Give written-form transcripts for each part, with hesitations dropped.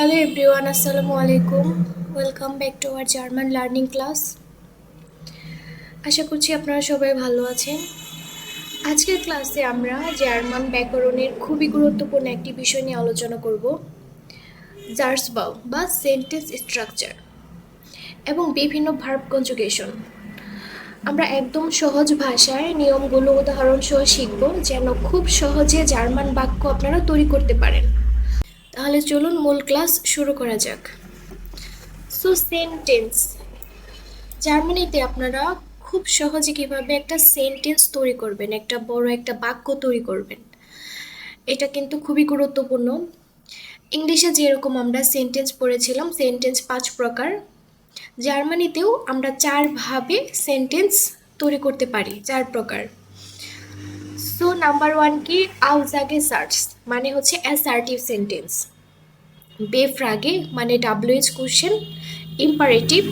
Hello everyone, Assalamu alaikum. Welcome back to our German learning class. আশা করছি আপনারা সবাই ভালো আছেন। আজকের ক্লাসে আমরা জার্মান ব্যাকরণের খুবই গুরুত্বপূর্ণ একটি বিষয় নিয়ে আলোচনা করব, জার্সবাউ বা সেন্টেন্স স্ট্রাকচার এবং বিভিন্ন ভার্ব কনজুগেশন। আমরা একদম সহজ ভাষায় নিয়মগুলো উদাহরণ সহ শিখব, যেন খুব সহজে জার্মান বাক্য আপনারা তৈরি করতে পারেন। তাহলে চলুন মূল ক্লাস শুরু করা যাক। সো সেন্টেন্স, জার্মানিতে আপনারা খুব সহজে কিভাবে একটা সেন্টেন্স তৈরি করবেন, একটা বড় একটা বাক্য তৈরি করবেন, এটা কিন্তু খুবই গুরুত্বপূর্ণ। ইংলিশে যেরকম আমরা সেন্টেন্স পড়েছিলাম, সেন্টেন্স 5 প্রকার, জার্মানিতেও আমরা 4 ভাবে সেন্টেন্স তৈরি করতে পারি, 4 প্রকার। সো নাম্বার 1 কি, আউজাগে সার্চ মানে হচ্ছে অ্যাসার্টিভ সেন্টেন্স, বেফ্রাগে মানে WH কোশ্চেন, ইম্পারেটিভ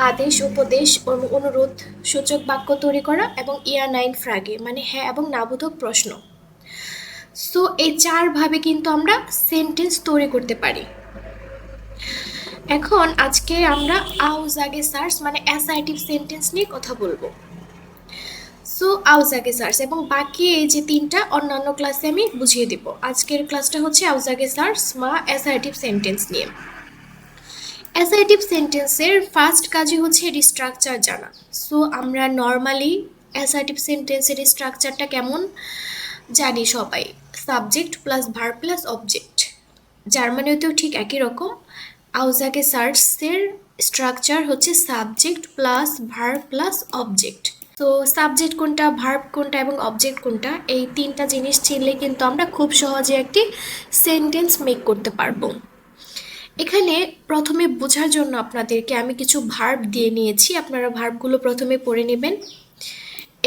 আদেশ উপদেশ অনুরোধ সূচক বাক্য তৈরি করা, এবং ইয়া 9 ফ্রাগে মানে হ্যাঁ এবং নাবোধক প্রশ্ন। সো এই 4 ভাবে কিন্তু আমরা সেন্টেন্স তৈরি করতে পারি। এখন আজকে আমরা আউজাগে সার্চ মানে অ্যাসার্টিভ সেন্টেন্স নিয়ে কথা বলবো। সো আউজাগে সার্চ এবং বাকি এই যে 3টা অন্যান্য ক্লাসে আমি বুঝিয়ে দিব। আজকের ক্লাসটা হচ্ছে আউজাগে সার্চ বা অ্যাসার্টিভ সেন্টেন্স নিয়ে। অ্যাসার্টিভ সেন্টেন্সের ফার্স্ট কাজই হচ্ছে এর স্ট্রাকচার জানা। সো আমরা নর্মালি অ্যাসার্টিভ সেন্টেন্সের স্ট্রাকচারটা কেমন জানি সবাই, subject plus verb plus object. জার্মানিতেও ঠিক একই রকম, আউজাগে সার্চের স্ট্রাকচার হচ্ছে subject plus verb plus object. তো সাবজেক্ট কোনটা, ভার্ব কোনটা এবং অবজেক্ট কোনটা, এই 3টা জিনিস চিনলে কিন্তু আমরা খুব সহজে একটি সেন্টেন্স মেক করতে পারবো। এখানে প্রথমে বোঝার জন্য আপনাদেরকে আমি কিছু ভার্ব দিয়ে নিয়েছি, আপনারা ভার্বগুলো প্রথমে পড়ে নেবেন।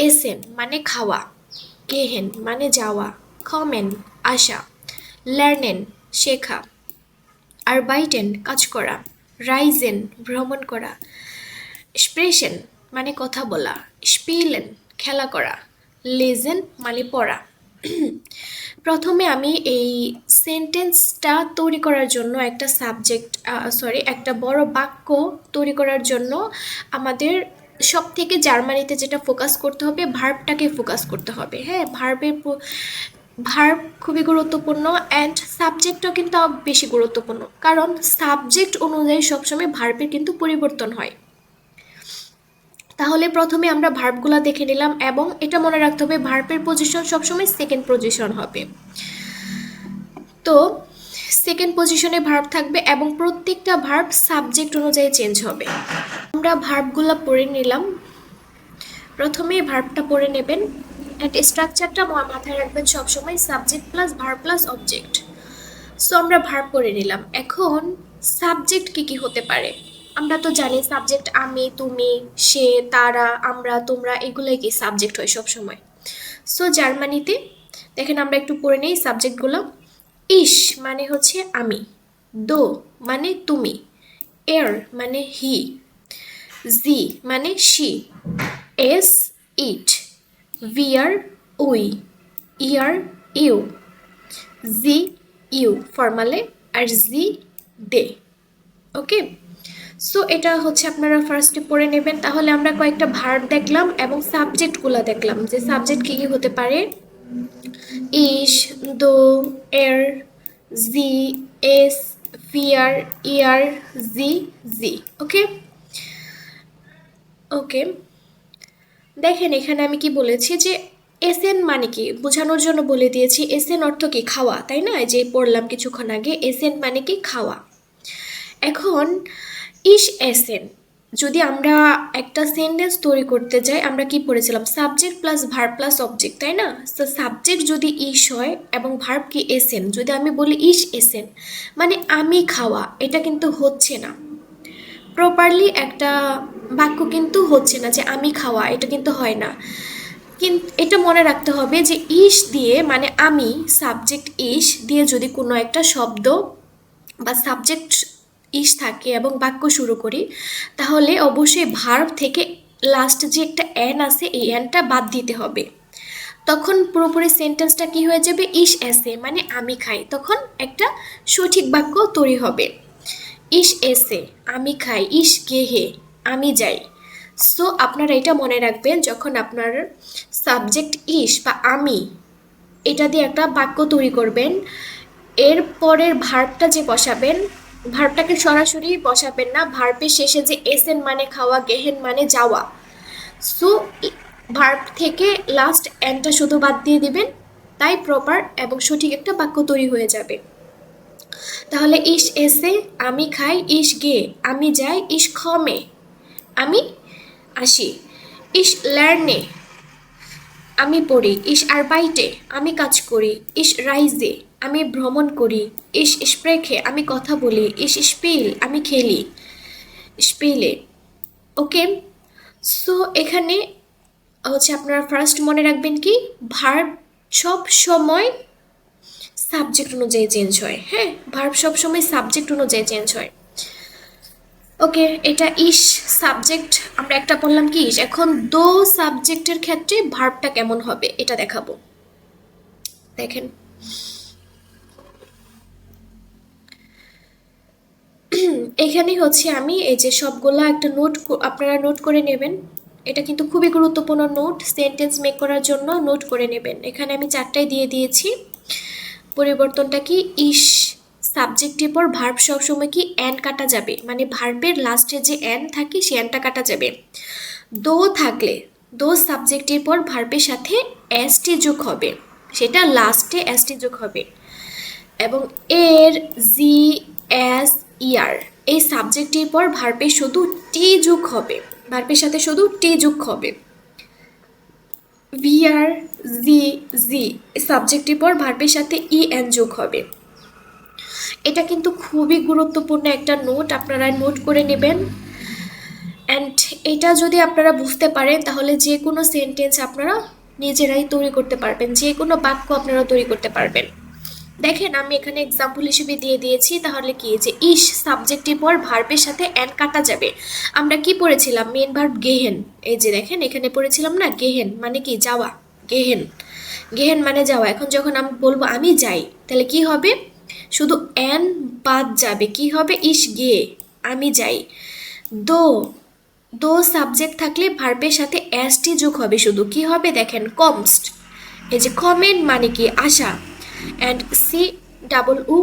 এসেন মানে খাওয়া, গেহেন মানে যাওয়া, কমেন আসা, লার্নেন শেখা, আরবাইটেন কাজ করা, রাইজেন ভ্রমণ করা, স্প্রেশন মানে কথা বলা, স্পিলেন খেলা করা, লেজেন মানে পড়া। প্রথমে আমি এই সেন্টেন্সটা তৈরি করার জন্য একটা বড় বাক্য তৈরি করার জন্য আমাদের সব থেকে জার্মানিতে যেটা ফোকাস করতে হবে, ভার্বটাকে ফোকাস করতে হবে। হ্যাঁ, ভার্ব খুবই গুরুত্বপূর্ণ, অ্যান্ড সাবজেক্টও কিন্তু বেশি গুরুত্বপূর্ণ, কারণ সাবজেক্ট অনুযায়ী সবসময় ভার্বের কিন্তু পরিবর্তন হয়। তাহলে প্রথমে আমরা ভার্বগুলো দেখে নিলাম, এবং এটা মনে রাখতে হবে ভার্বের পজিশন সবসময় সেকেন্ড পজিশন হবে। তো সেকেন্ড পজিশনে ভার্ব থাকবে এবং প্রত্যেকটা ভার্ব সাবজেক্ট অনুযায়ী চেঞ্জ হবে। আমরা ভার্বগুলো পড়ে নিলাম, প্রথমে ভার্বটা পড়ে নেবেন, অ্যান্ড স্ট্রাকচারটা মাথায় রাখবেন সবসময় subject plus verb plus object. So আমরা ভার্ব পড়ে নিলাম। এখন সাবজেক্ট কি হতে পারে, আমরা তো জানি সাবজেক্ট আমি, তুমি, সে, তারা, আমরা, তোমরা, এগুলোই কি সাবজেক্ট হয় সবসময়। সো জার্মানিতে দেখেন আমরা একটু পড়ে নেই সাবজেক্টগুলো। ইশ মানে হচ্ছে আমি, দো মানে তুমি, এর মানে হি, জি মানে শি, এস ইট, ভিয়ার উই, ইয়ার ইউ, জি ইউ ফর্মালে, আর জি দে। ওকে, সো এটা হচ্ছে আপনারা ফার্স্টে পড়ে নেবেন। তাহলে আমরা কয়েকটা ভার্ব দেখলাম এবং সাবজেক্টগুলো দেখলাম যে সাবজেক্ট কী হতে পারে, ইশ, দো, এর, জি, এস, ভিয়ার, ইয়ার, জি, জি। ওকে ওকে, দেখেন এখানে আমি কি বলেছি যে এসেন মানে কি বোঝানোর জন্য বলে দিয়েছি। এসেন অর্থ কি, খাওয়া, তাই না? যে পড়লাম কিছুক্ষণ আগে, এসেন মানে কি খাওয়া। এখন ইশ এসেন, যদি আমরা একটা সেন্টেন্স তৈরি করতে যাই, আমরা কি পড়েছিলাম, subject plus verb plus object, তাই না? তো সাবজেক্ট যদি ইশ হয় এবং ভার্ব কি এসেন, যদি আমি বলি ইশ এসেন মানে আমি খাওয়া, এটা কিন্তু হচ্ছে না, প্রপারলি একটা বাক্য কিন্তু হচ্ছে না যে আমি খাওয়া, এটা কিন্তু হয় না। কিন্তু এটা মনে রাখতে হবে যে ইশ দিয়ে মানে আমি, সাবজেক্ট ইশ দিয়ে যদি কোনো একটা শব্দ বা সাবজেক্ট ইশ থাকে এবং বাক্য শুরু করি, তাহলে অবশ্যই ভার্ব থেকে লাস্ট যে একটা এন আছে, এই এনটা বাদ দিতে হবে। তখন পুরোপুরি সেন্টেন্সটা কি হয়ে যাবে, ইশ এসে মানে আমি খাই, তখন একটা সঠিক বাক্য তৈরি হবে। ইস এসে আমি খাই, ইস গেহে আমি যাই। সো আপনারা এটা মনে রাখবেন, যখন আপনার সাবজেক্ট ইস বা আমি এটা দিয়ে একটা বাক্য তৈরি করবেন, এর পরের ভার্বটা যে বসাবেন, ভার্বটাকে সরাসরি বসাবেন না, ভার্বের শেষে যে এসেন মানে খাওয়া, গেহেন মানে যাওয়া, সো ভার্ব থেকে লাস্ট এনটা শুধু বাদ দিয়ে দিবেন, তাই প্রপার এবং সঠিক একটা বাক্য তৈরি হয়ে যাবে। তাহলে ইস এসে আমি খাই, ইস গে আমি যাই, ইস খমে আমি আসি, ইস লার্নে আমি পড়ি, ইস আরবাইটে আমি কাজ করি, ইস রাইজে আমি ভ্রমণ করি, ইস স্প্রেখে আমি কথা বলি, ইস স্পিল আমি খেলি, স্পিলে। ওকে, সো এখানে হচ্ছে আপনারা ফার্স্ট মনে রাখবেন কি, ভার্ব সব সময় সাবজেক্ট অনুযায়ী চেঞ্জ হয়। হ্যাঁ, ভার্ব সব সময় সাবজেক্ট অনুযায়ী চেঞ্জ হয়। ওকে, এটা ইস সাবজেক্ট আমরা একটা বললাম কি ইস। এখন দো সাবজেক্টের ক্ষেত্রে ভার্বটা কেমন হবে এটা দেখাবো। দেখেন, এখানে হচ্ছে আমি এই যে সবগুলা একটা নোট আপনারা নোট করে নেবেন, এটা কিন্তু খুবই গুরুত্বপূর্ণ নোট, সেন্টেন্স মেক করার জন্য নোট করে নেবেন। এখানে আমি চারটায় দিয়ে দিয়েছি। পরিবর্তনটা কি, ইস সাবজেক্টের পর ভার্ব সবসময় কি এন কাটা যাবে, মানে ভার্বের লাস্টে যে এন থাকে সে এনটা কাটা যাবে। দো থাকলে দো সাবজেক্টের পর ভার্বের সাথে এসটি যোগ হবে, সেটা লাস্টে এসটি যোগ হবে। এবং এর জি এস ইয়ার এই সাবজেক্টের পর ভার্বের শুধু টি যোগ হবে, ভার্বের সাথে শুধু টি যোগ হবে। ভিআর জি জি সাবজেক্টের পর ভার্বের সাথে ই এন যোগ হবে। এটা কিন্তু খুবই গুরুত্বপূর্ণ একটা নোট, আপনারা নোট করে নেবেন। অ্যান্ড এটা যদি আপনারা বুঝতে পারেন তাহলে যে কোনো সেন্টেন্স আপনারা নিজেরাই তৈরি করতে পারবেন, যে কোনো বাক্য আপনারা তৈরি করতে পারবেন। দেখেন আমি এখানে এক্সাম্পল হিসেবে দিয়ে দিয়েছি। তাহলে কি, যে ইস সাবজেক্টের পর ভার্বের সাথে এন কাটা যাবে। আমরা কি পড়েছিলাম, মেন ভার্ব গেহেন, এই যে দেখেন এখানে পড়েছিলাম না, গেহেন মানে কি যাওয়া, গেহেন গেহেন মানে যাওয়া। এখন যখন আমি বলবো আমি যাই, তাহলে কি হবে, শুধু এন বাদ যাবে, কি হবে, ইস গে আমি যাই। দো দো সাবজেক্ট থাকলে ভার্বের সাথে এসটি যোগ হবে, শুধু কি হবে দেখেন, কমস্ট। এই যে কমেন্ট মানে কি আশা, and W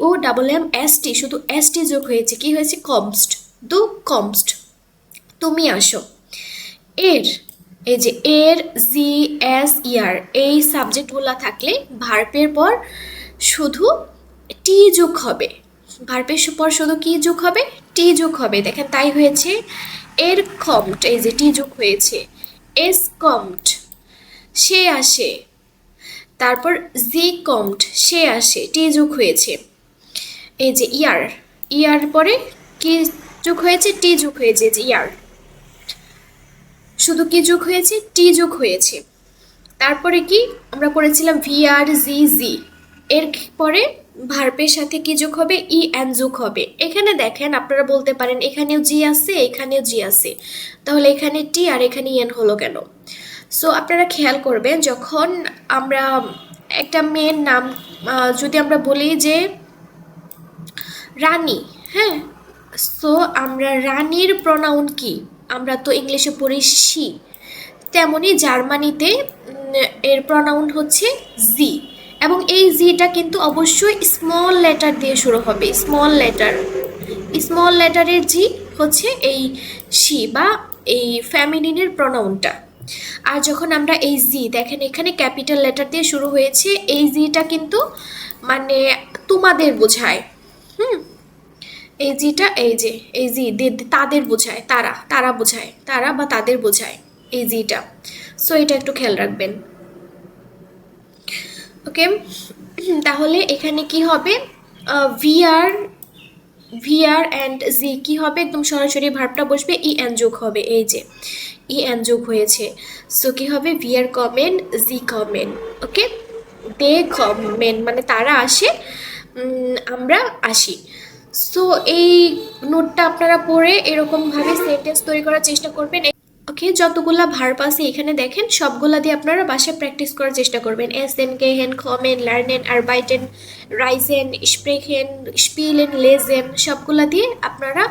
O double M S T, শুধু এস টি যোগ হয়েছে, কি হয়েছে, কমস্ট, দু কমস্ট তুমি আসো। এর এই যে এর জি এস ইয়ার এই সাবজেক্টগুলো থাকলে ভার্বের পর শুধু টি যোগ হবে, ভার্বের পর শুধু কি যোগ হবে, টি যোগ হবে। দেখেন তাই হয়েছে, এর কমট এই যে টি যোগ হয়েছে, এস কমট সে আসে, তারপর জি কমট সে আসে, টি যোগ হয়েছে। এই যে ইয়ার, ইয়ার পরে কি যোগ হয়েছে, টি যোগ হয়েছে, যে ইয়ার শুধু কি যোগ হয়েছে, টি যোগ হয়েছে। তারপরে কি আমরা করেছিলাম, ভিআর জি জি, এর পরে ভার্বের সাথে কি যোগ হবে, ই এন যোগ হবে। এখানে দেখেন আপনারা বলতে পারেন এখানেও জি আছে এখানেও জি আছে, তাহলে এখানে টি আর এখানে এন হলো কেন। সো আপনারা খেয়াল করবেন, যখন আমরা একটা মেয়ের নাম যদি আমরা বলি যে রানী, হ্যাঁ, সো আমরা রানীর প্রনাউন কি, আমরা তো ইংলিশে পড়ি শি, তেমনি জার্মানিতে এর প্রনাউন হচ্ছে জি, এবং এই জিটা কিন্তু অবশ্যই স্মল লেটার দিয়ে শুরু হবে, স্মল লেটারের জি হচ্ছে এই শি বা এই ফ্যামিলিনের প্রনাউনটা। আর যখন আমরা এই জি দেখেন এখানে ক্যাপিটাল লেটার দিয়ে শুরু হয়েছে, এই জিটা কিন্তু মানে তোমাদের বোঝায়। হুম, এই জিটা এই যে এই জি তাদের বোঝায়, তারা তারা বোঝায়, তারা বা তাদের বোঝায় এই জিটা। সো এটা একটু খেয়াল রাখবেন। ওকে, তাহলে এখানে কি হবে, ভিআর ভিআর অ্যান্ড জি কি হবে, একদম সরাসরি ভার্বটা বসবে, ই এন যোগ হবে, এই যে ই এন যোগ হয়েছে। সো কি হবে, ভিআর কমেন্ট জি কমেন্ট। ওকে, দে কমেন্ট মানে তারা আসে, আমরা আসি। সো এই নোটটা আপনারা পড়ে এরকমভাবে সেন্টেন্স তৈরি করার চেষ্টা করবেন। ওকে, যতগুলা ভার্ব আছে এখানে দেখেন সবগুলা দিয়ে আপনারা বাসায় প্র্যাকটিস করার চেষ্টা করবেন। এসেন, গেহেন, কমেন, লার্নেন, আরবাইটেন, রাইজেন, স্প্রেখেন, স্পিলেন, লেজেন, সবগুলা দিয়ে আপনারা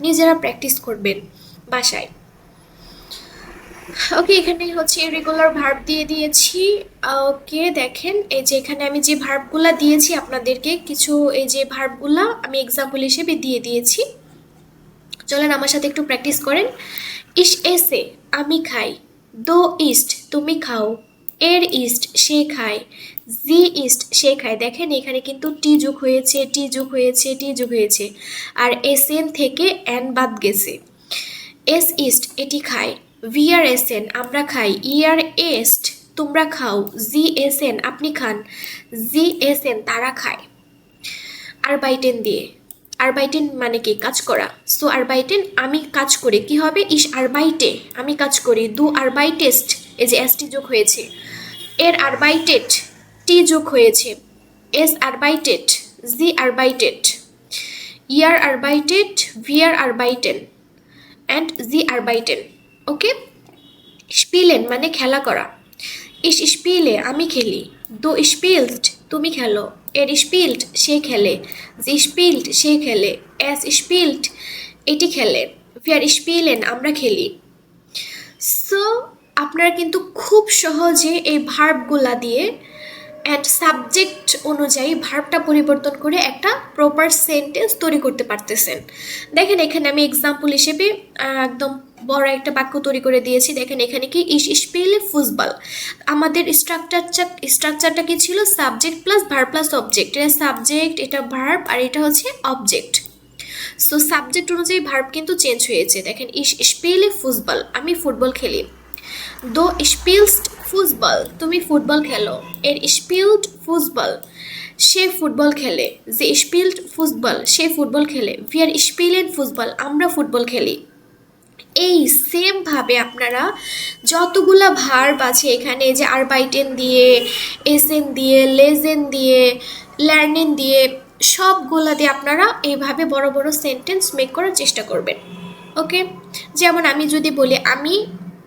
নিজেরা প্র্যাকটিস করবেন বাসায়। ওকে, এখানে হচ্ছে রেগুলার ভার্ব দিয়ে দিয়েছি। ওকে, দেখেন এই যে এখানে আমি যে ভার্বগুলা দিয়েছি আপনাদেরকে, কিছু এই যে ভার্বগুলা আমি এক্সাম্পল হিসেবে দিয়ে দিয়েছি। চলেন আমার সাথে একটু প্র্যাকটিস করেন। ইস এসে, আমি খাই। দো ইস্ট, তুমি খাও। এর ইস্ট, সে খায়। জি ইস্ট, সে খায়। দেখেন এখানে কিন্তু টি যোগ হয়েছে, টি যোগ হয়েছে, টি যোগ হয়েছে, আর এস এন থেকে এন বাদ গেছে। এস ইস্ট, এটি খায়। ভি আর এস এন, আমরা খাই। ই আর এস্ট, তোমরা খাও। জি এস এন, আপনি খান। জি এস এন, তারা খায়। আরবাইটেন দিয়ে, আরবাইটেন মানে কি? কাজ করা। সো আরবাইটেন, আমি কাজ করি। কি হবে? ইস আরবাইটে, আমি কাজ করি। দু আরবাইটেস্ট, এই যে এস টি যোগ হয়েছে। এর আরবাইটেড, টি যোগ হয়েছে। S আরবাইটেড, G আরবাইটেড। ইয়ার আরবাইটেড, ভিয়ার আরবাইটেন, অ্যান্ড জি আরবাইটেন। ওকে, স্পিলেন মানে খেলা করা। ইস স্পিলে, আমি খেলি। দো স্পিলড, তুমি খেলো। এর স্পিল্ড, সে খেলে। জি স্পিল্ড, সে খেলে। এস স্পিল্ড, এটি খেলে। ফিয়ার স্পিলেন, আমরা খেলি। সো আপনারা কিন্তু খুব সহজে এই ভার্বগুলা দিয়ে অ্যান্ড সাবজেক্ট অনুযায়ী ভার্বটা পরিবর্তন করে একটা প্রপার সেন্টেন্স তৈরি করতে পারতেছেন। দেখেন এখানে আমি এক্সাম্পল হিসেবে একদম বড় একটা বাক্য তৈরি করে দিয়েছি। দেখেন এখানে কি? ইস স্পিলে ফুটবল। আমাদের স্ট্রাকচারটা কি ছিল? Subject plus verb plus object. এটা সাবজেক্ট, এটা ভার্ব, আর এটা হচ্ছে অবজেক্ট। সো সাবজেক্ট অনুযায়ী ভার্ব কিন্তু চেঞ্জ হয়েছে। দেখেন ইস স্পিলে ফুটবল, আমি ফুটবল খেলি। দো স্পিলস্ট ফুটবল, তুমি ফুটবল খেলো। এর স্পিল্ড ফুটবল, সে ফুটবল খেলে। যে স্পিল্ড ফুটবল, সে ফুটবল খেলে। ভিয়ার স্পিলেন ফুটবল, আমরা ফুটবল খেলি। এই সেমভাবে আপনারা যতগুলা ভার্ব আছে এখানে, যে আরবাইটেন দিয়ে, এসেন দিয়ে, লেজেন দিয়ে, লার্নেন দিয়ে, সবগুলা দিয়ে আপনারা এইভাবে বড় বড় সেন্টেন্স মেক করার চেষ্টা করবেন। ওকে, যেমন আমি যদি বলি আমি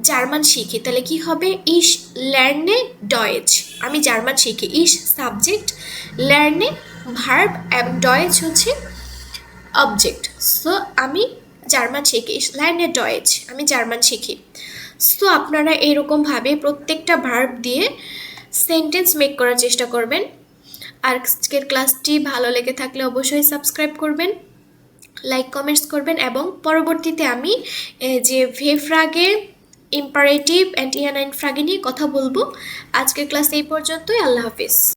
জার্মান শিখি, তাহলে কি হবে? ইস লার্নে ডয়েচ, আমি জার্মান শিখি। ইস সাবজেক্ট, লার্নে ভার্ব, এবং ডয়েচ হচ্ছে অবজেক্ট। সো আমি জার্মান শিখি। ইস লার্নে ডয়েচ, আমি জার্মান শিখি। সো আপনারা এরকমভাবে প্রত্যেকটা ভার্ব দিয়ে সেন্টেন্স মেক করার চেষ্টা করবেন। আর আজকের ক্লাসটি ভালো লেগে থাকলে অবশ্যই সাবস্ক্রাইব করবেন, লাইক কমেন্টস করবেন, এবং পরবর্তীতে আমি যে ভেফ্রাগে, ইম্পারেটিভ অ্যান্ড ইয়ানাইন ফ্রাগে নিয়ে কথা বলবো। আজকের ক্লাস এই পর্যন্তই। আল্লাহ হাফিজ।